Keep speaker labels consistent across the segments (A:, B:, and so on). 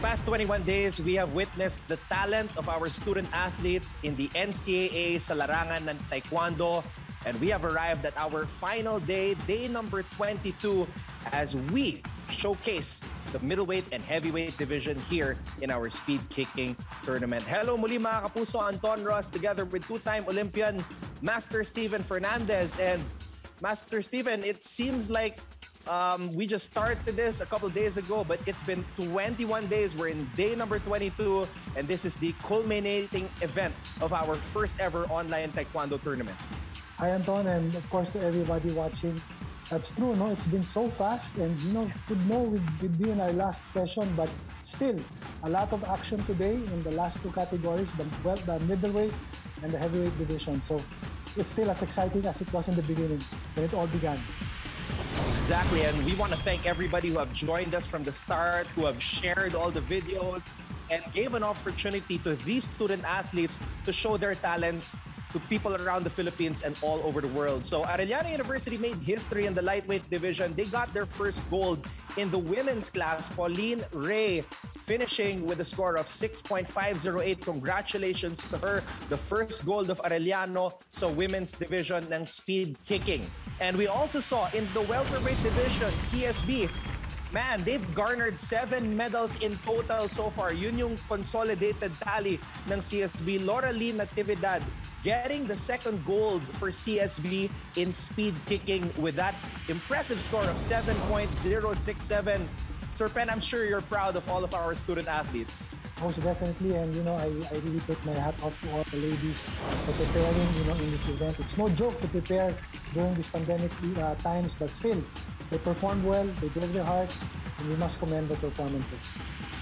A: past 21 days, we have witnessed the talent of our student athletes in the NCAA sa larangan ng taekwondo. And we have arrived at our final day, day number 22, as we showcase the middleweight and heavyweight division here in our speed kicking tournament. Hello muli mga kapuso, Anton Ross together with two-time Olympian Master Steven Fernandez. And Master Steven, it seems like we just started this a couple days ago, but it's been 21 days. We're in day number 22, and this is the culminating event of our first ever online taekwondo tournament.
B: Hi, Anton, and of course to everybody watching. That's true, no? It's been so fast, and we'd be in our last session, but still a lot of action today in the last two categories, the middleweight and the heavyweight division. So it's still as exciting as it was in the beginning when it all began.
A: Exactly, and we want to thank everybody who have joined us from the start, who have shared all the videos, and gave an opportunity to these student athletes to show their talents to people around the Philippines and all over the world. So Arellano University made history in the lightweight division. They got their first gold in the women's class. Pauline Ray finishing with a score of 6.508. Congratulations to her. The first gold of Arellano sa women's division ng speed kicking. And we also saw in the welterweight division, CSB, man, they've garnered 7 medals in total so far. Yun yung consolidated tally ng CSB. Loraline Natividad getting the second gold for CSB in speed kicking with that impressive score of 7.067. Sir Pen, I'm sure you're proud of all of our student athletes.
B: Most definitely, and I really take my hat off to all the ladies for preparing, in this event. It's no joke to prepare during these pandemic times, but still, they performed well, they gave their heart, and we must commend their performances.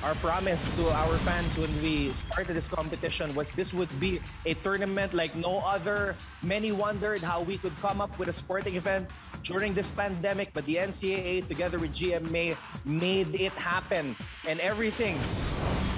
A: Our promise to our fans when we started this competition was this would be a tournament like no other. Many wondered how we could come up with a sporting event during this pandemic, but the NCAA together with GMA made it happen. And everything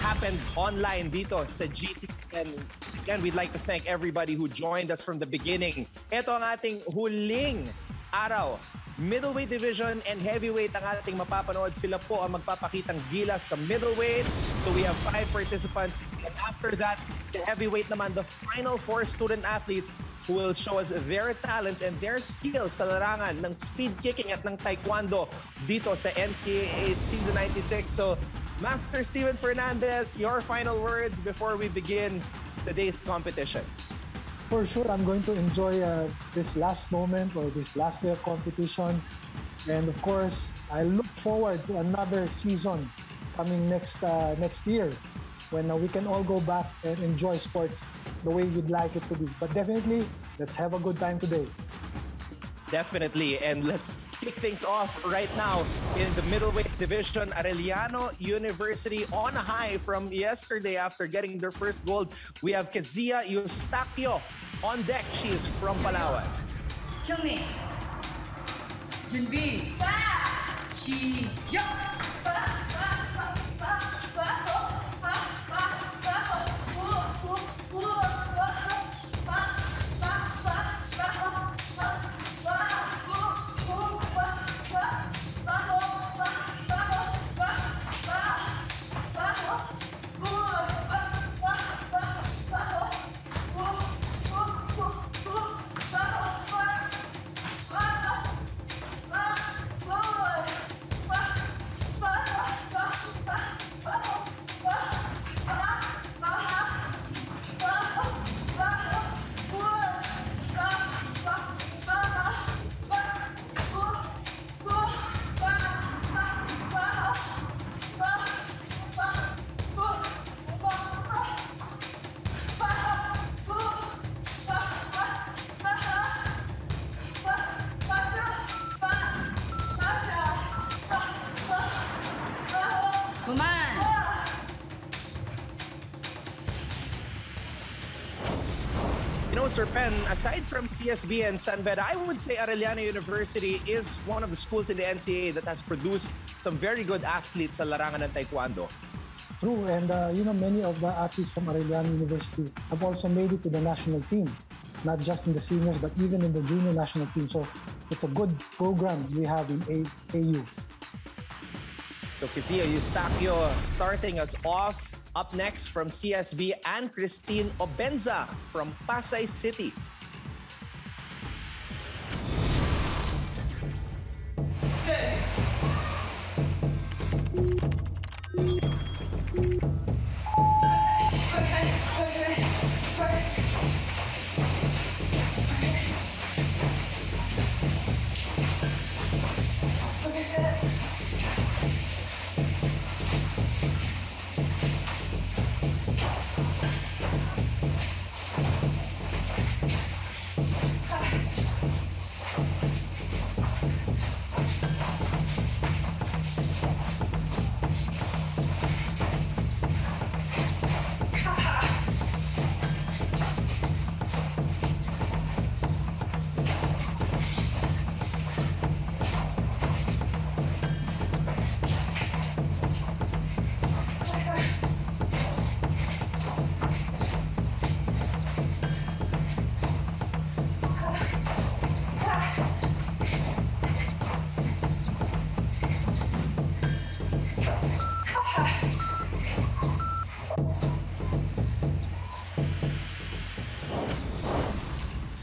A: happened online dito sa GT. And again, we'd like to thank everybody who joined us from the beginning. Ito ang ating huling araw. Middleweight division and heavyweight ang ating mapapanood. Sila po ang magpapakitang gilas sa middleweight. So we have 5 participants. And after that, the heavyweight naman, the final 4 student athletes who will show us their talents and their skills sa larangan ng speed kicking at ng taekwondo dito sa NCAA Season 96. So Master Steven Fernandez, your final words before we begin today's competition.
B: For sure, I'm going to enjoy this last moment or this last day of competition. And of course, I look forward to another season coming next year when we can all go back and enjoy sports the way we'd like it to be. But definitely, let's have a good time today.
A: Definitely, and let's kick things off right now in the middleweight division. Arellano University on a high from yesterday after getting their first gold. We have Kezia Eustaquio on deck. She is from Palawan.
C: 경례 준비 시작.
A: Sir Pen, aside from CSB and San Beda, I would say Arellano University is one of the schools in the NCAA that has produced some very good athletes sa larangan ng taekwondo.
B: True, and many of the athletes from Arellano University have also made it to the national team, not just in the seniors, but even in the junior national team. So it's a good program we have in AU.
A: So Kezia Eustaquio starting us off. Up next from CSB, Anne Christine Obenza from Pasay City.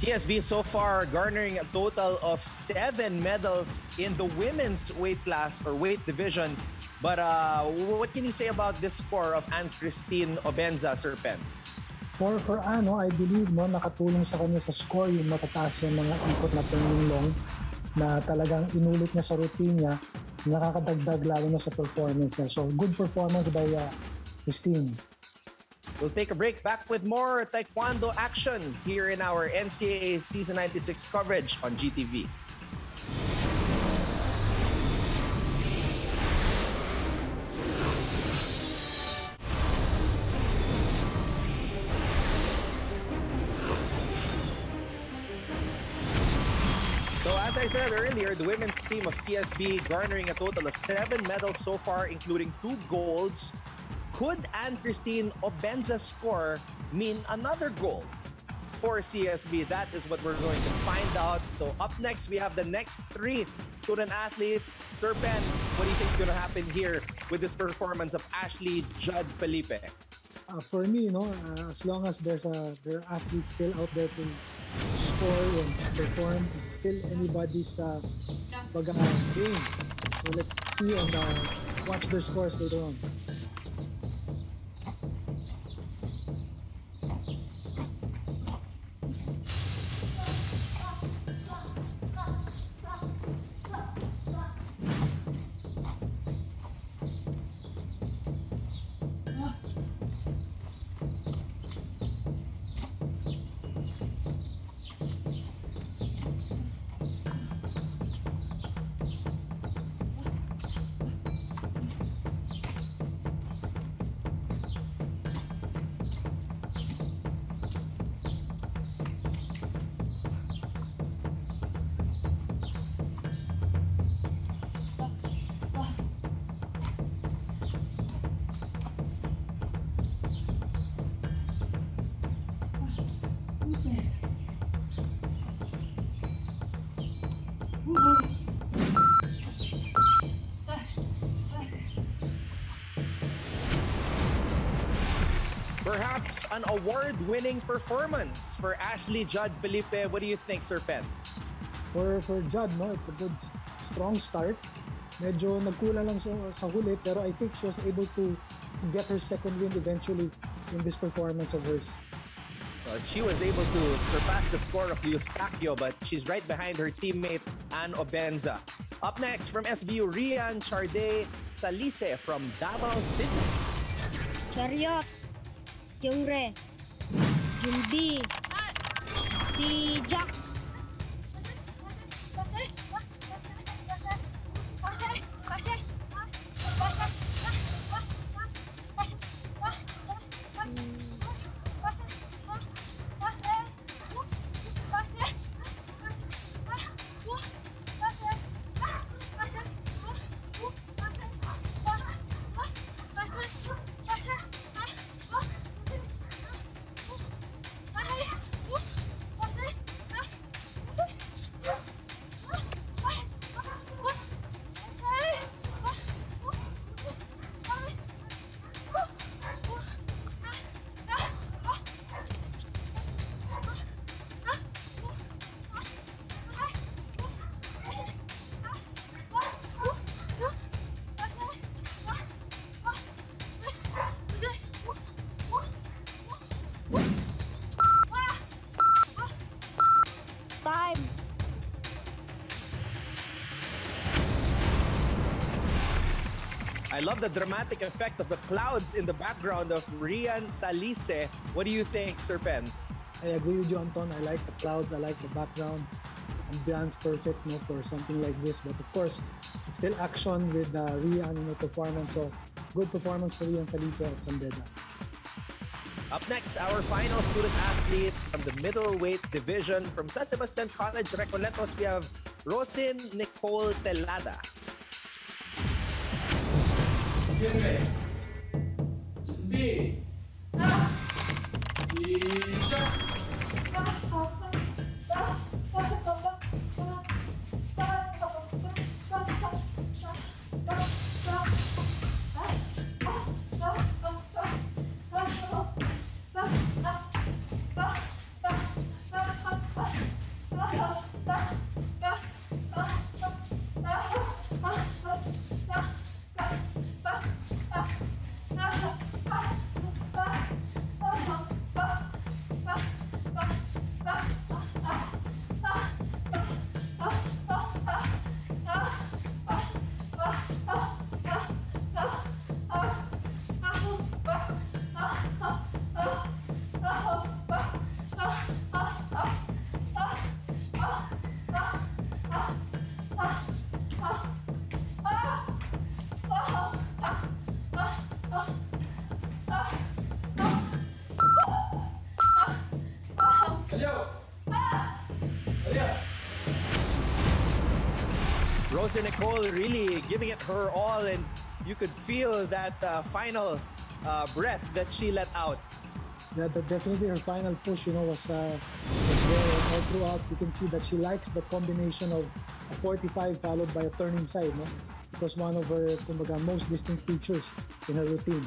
A: CSB so far garnering a total of 7 medals in the women's weight class or weight division. But what can you say about this score of Anne Christine Obenza, Sir Pen?
B: For Ano, I believe nakatulong sa kanya sa score yung matataas yung mga ikot na turning long na talagang inulit niya sa routine niya, nakakadagdag lalo na sa performance niya. So good performance by Christine.
A: We'll take a break. Back with more taekwondo action here in our NCAA Season 96 coverage on GTV. So as I said earlier, the women's team of CSB garnering a total of 7 medals so far, including 2 golds. Could Anne Christine Obenza's score mean another gold for CSB? That is what we're going to find out. So up next, we have the next 3 student athletes. Sir Pen, what do you think is going to happen here with this performance of Ashley Judd Felipe?
B: For me, as long as there are athletes still out there to score and perform, it's still anybody's game. So let's see and watch their scores later on.
A: Perhaps an award-winning performance for Ashley Judd Felipe. What do you think, Sir Pen?
B: For Judd, it's a good, strong start. Medyo nagkulang lang sa huli, pero I think she was able to get her second win eventually in this performance of hers.
A: She was able to surpass the score of Eustaquio, but she's right behind her teammate, Anne Obenza. Up next from SBU, Rian Charday Salise from Davao City.
C: Chariot, Kyungre, Junbi, si Jack.
A: I love the dramatic effect of the clouds in the background of Rian Salise. What do you think, Sir Pen?
B: I agree with you, Anton. I like the clouds. I like the background. Ambiance perfect, no, for something like this. But of course, it's still action with Rian, performance. So good performance for Rian Salise of San Beda.
A: Up next, our final student athlete from the middleweight division from San Sebastian College, Recoletos. We have Rosin Nicole Telada.
D: 준비. 시작.
A: Rosin Nicole really giving it her all, and you could feel that final breath that she let out.
B: Yeah, definitely her final push, was there all throughout. You can see that she likes the combination of a 45 followed by a turning side, no? It was one of her, kumbaga, most distinct features in her routine.